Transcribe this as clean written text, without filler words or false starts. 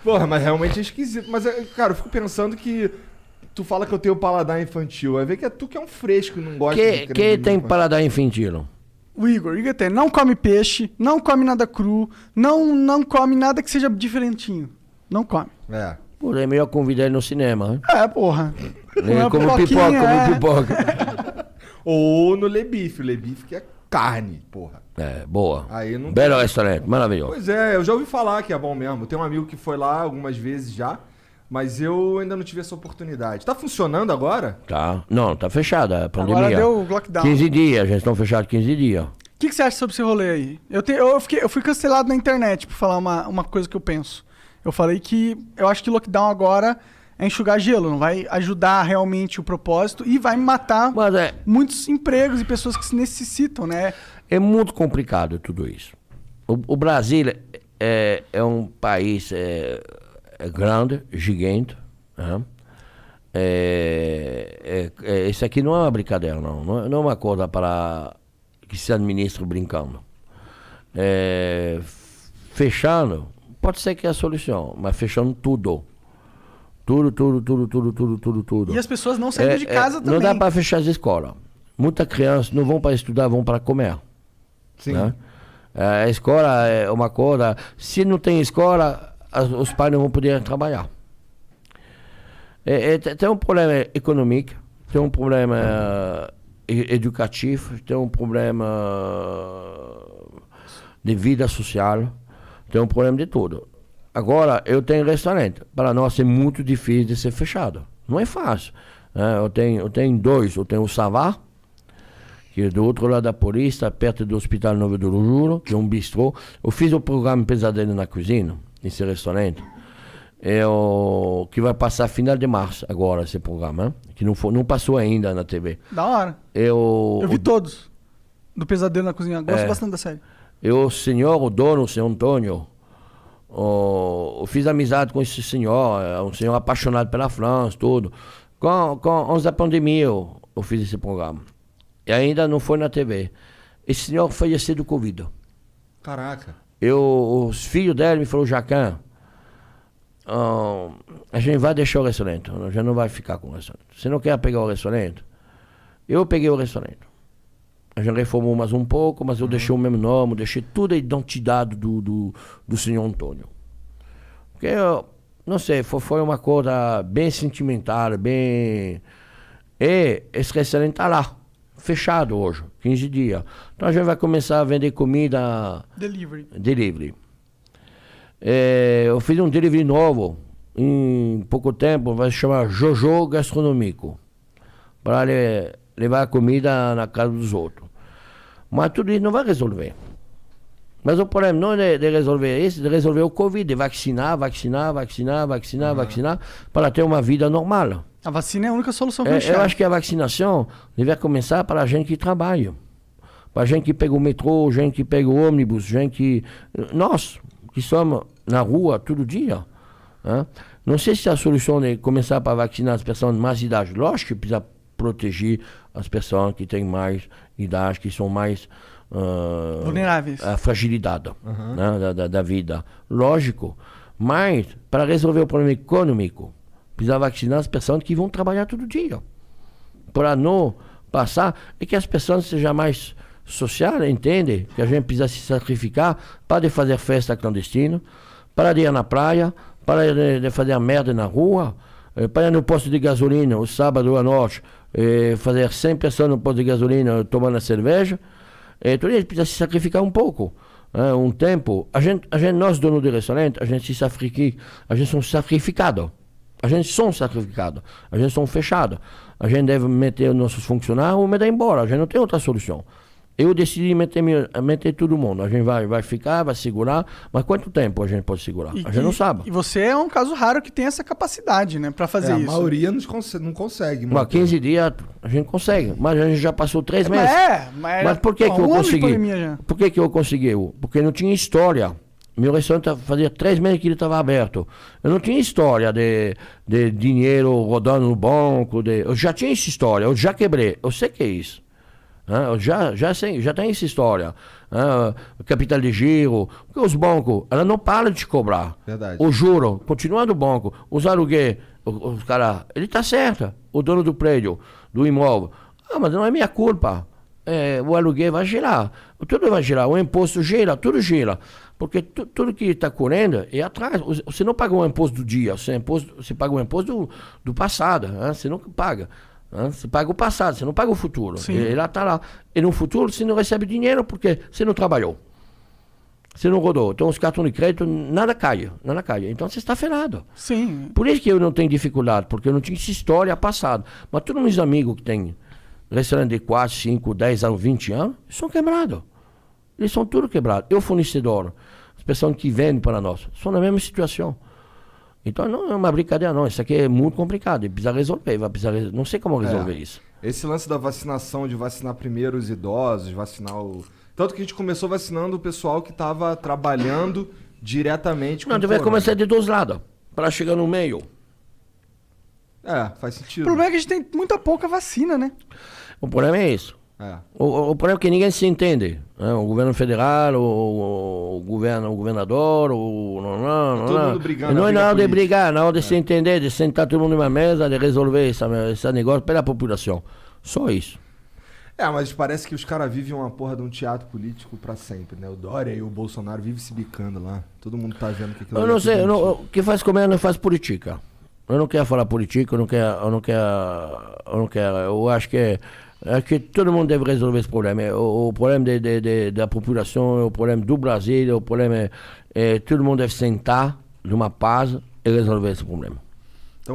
Porra, mas realmente é esquisito. Mas, cara, eu fico pensando que tu fala que eu tenho paladar infantil. Vai ver que é tu que é um fresco e não gosta de creme Quem de tem limão. paladar infantil? O Igor tem, não come peixe, não come nada cru, não come nada que seja diferentinho. Não come. É. Pô, é melhor convidar ele no cinema, hein? Porra. É, como pipoca. Ou no Lebife. O Lebife que é carne, porra. É, boa. Aí não Belo tem. restaurante, maravilhoso. Pois é, eu já ouvi falar que é bom mesmo. Tem um amigo que foi lá algumas vezes já, mas eu ainda não tive essa oportunidade. Tá funcionando agora? Tá. Não, tá fechada a pandemia. Agora deu lockdown. 15 dias, já estão fechados 15 dias. O que você acha sobre esse rolê aí? Eu fui cancelado na internet por falar uma coisa que eu penso. Eu falei que eu acho que lockdown agora é enxugar gelo, não vai ajudar realmente o propósito e vai matar Mas muitos empregos e pessoas que se necessitam, né? é muito complicado tudo isso. O Brasil é um país grande, gigante. Né? Isso aqui não é uma brincadeira, não é uma coisa para que se administre brincando. Fechando, pode ser que é a solução, mas fechando tudo. Tudo. E as pessoas não saindo de casa também. Não dá para fechar as escolas. Muitas crianças não vão para estudar, vão para comer. Sim. Né? A escola é uma coisa. Se não tem escola, os pais não vão poder trabalhar. Tem um problema econômico, tem um problema educativo, tem um problema de vida social, tem um problema de tudo. Agora, eu tenho restaurante. Para nós é muito difícil de ser fechado. Não é fácil. Eu tenho dois. Eu tenho o Savá, que é do outro lado da Paulista, perto do Hospital Novo do Juro, que é um bistrô. Eu fiz o programa Pesadelo na Cozinha, nesse restaurante, que vai passar final de março agora, esse programa, hein? Que não passou ainda na TV. Da hora. Eu vi todos. Do Pesadelo na Cozinha. Gosto bastante da série. O dono, o senhor Antônio, eu fiz amizade com esse senhor, um senhor apaixonado pela França, tudo. Antes da pandemia eu fiz esse programa. E ainda não foi na TV. Esse senhor faleceu do Covid. Caraca. Os filhos dele me falaram, Jacan, a gente vai deixar o restaurante, a gente não vai ficar com o restaurante. Você não quer pegar o restaurante? Eu peguei o restaurante. A gente reformou mais um pouco, mas eu deixei o mesmo nome, deixei toda a identidade do senhor Antônio. Porque, não sei, foi uma coisa bem sentimental, bem... E esse restaurante está lá, fechado hoje, 15 dias. Então a gente vai começar a vender comida... Delivery. Eu fiz um delivery novo, em pouco tempo, vai se chamar Jojo Gastronômico, para levar a comida na casa dos outros. Mas tudo isso não vai resolver. Mas o problema não é de resolver isso, de resolver o Covid, de vacinar, para ter uma vida normal. A vacina é a única solução que eu acho que a vacinação deve começar para a gente que trabalha. Para a gente que pega o metrô, gente que pega o ônibus, nós, que somos na rua todo dia. Né? Não sei se a solução é começar para vacinar as pessoas de mais idade. Lógico que precisa proteger as pessoas que têm mais idade, que são mais vulneráveis à fragilidade né, da vida. Lógico. Mas, para resolver o problema econômico, precisa vacinar as pessoas que vão trabalhar todo dia. Para não passar, e que as pessoas sejam mais sociais, entendem que a gente precisa se sacrificar para fazer festa clandestina, para ir na praia, para de fazer merda na rua, para ir no posto de gasolina, o sábado à noite, fazer 100 pessoas no posto de gasolina tomando a cerveja. Então a gente precisa se sacrificar um pouco. Um tempo, nós donos de restaurante, a gente somos sacrificados. A gente somos fechados. A gente deve meter nossos funcionários ou mandar embora. A gente não tem outra solução. Eu decidi meter todo mundo. A gente vai ficar, vai segurar, mas quanto tempo a gente pode segurar? A gente não sabe. E você é um caso raro que tem essa capacidade, né, para fazer isso. A maioria não consegue. Mas 15 dias a gente consegue, mas a gente já passou 3 meses. Mas por que eu consegui? Por que eu consegui? Porque não tinha história. Meu restaurante fazia 3 meses que ele estava aberto. Eu não tinha história de dinheiro rodando no banco. Eu já tinha essa história, eu já quebrei. Eu sei que é isso. Já tem essa história. Capital de giro. Porque os bancos, ela não para de te cobrar. Verdade. O juro, continua do banco. Os aluguéis, os cara, ele tá certo. O dono do prédio, do imóvel. Mas não é minha culpa. O aluguel vai girar. Tudo vai girar. O imposto gira, tudo gira. Porque tudo que está correndo é atrás. Você não paga o imposto do dia, você paga o imposto do passado. Você não paga. Você paga o passado, você não paga o futuro. Ele está lá. E no futuro você não recebe dinheiro porque você não trabalhou. Você não rodou. Então os cartões de crédito, nada cai. Então você está ferrado. Sim. Por isso que eu não tenho dificuldade, porque eu não tinha essa história passada. Mas todos meus amigos que têm restaurante de 4, 5, 10 anos, 20 anos, são quebrados. Eles são tudo quebrados. Eu, fornecedor, as pessoas que vendem para nós, são na mesma situação. Então não é uma brincadeira, não. Isso aqui é muito complicado. Precisa resolver. Não sei como resolver isso. Esse lance da vacinação, de vacinar primeiro os idosos, vacinar o... Tanto que a gente começou vacinando o pessoal que estava trabalhando diretamente com Não, deve começar de dois lados, para chegar no meio. Faz sentido. O problema é que a gente tem muita pouca vacina, né? O problema é isso. O problema é que ninguém se entende. O governo federal, o governador, todo mundo brigando. Não é na hora de brigar, na hora de se entender, de sentar todo mundo numa mesa, de resolver esse negócio pela população. Só isso. Mas parece que os caras vivem uma porra de um teatro político pra sempre, né? O Dória e o Bolsonaro vivem se bicando lá. Todo mundo tá vendo que aquilo eu não sei, o que faz comer não faz política. Eu não quero falar política, eu acho que todo mundo deve resolver esse problema. O problema da população, o problema do Brasil, o problema todo mundo deve sentar numa paz e resolver esse problema.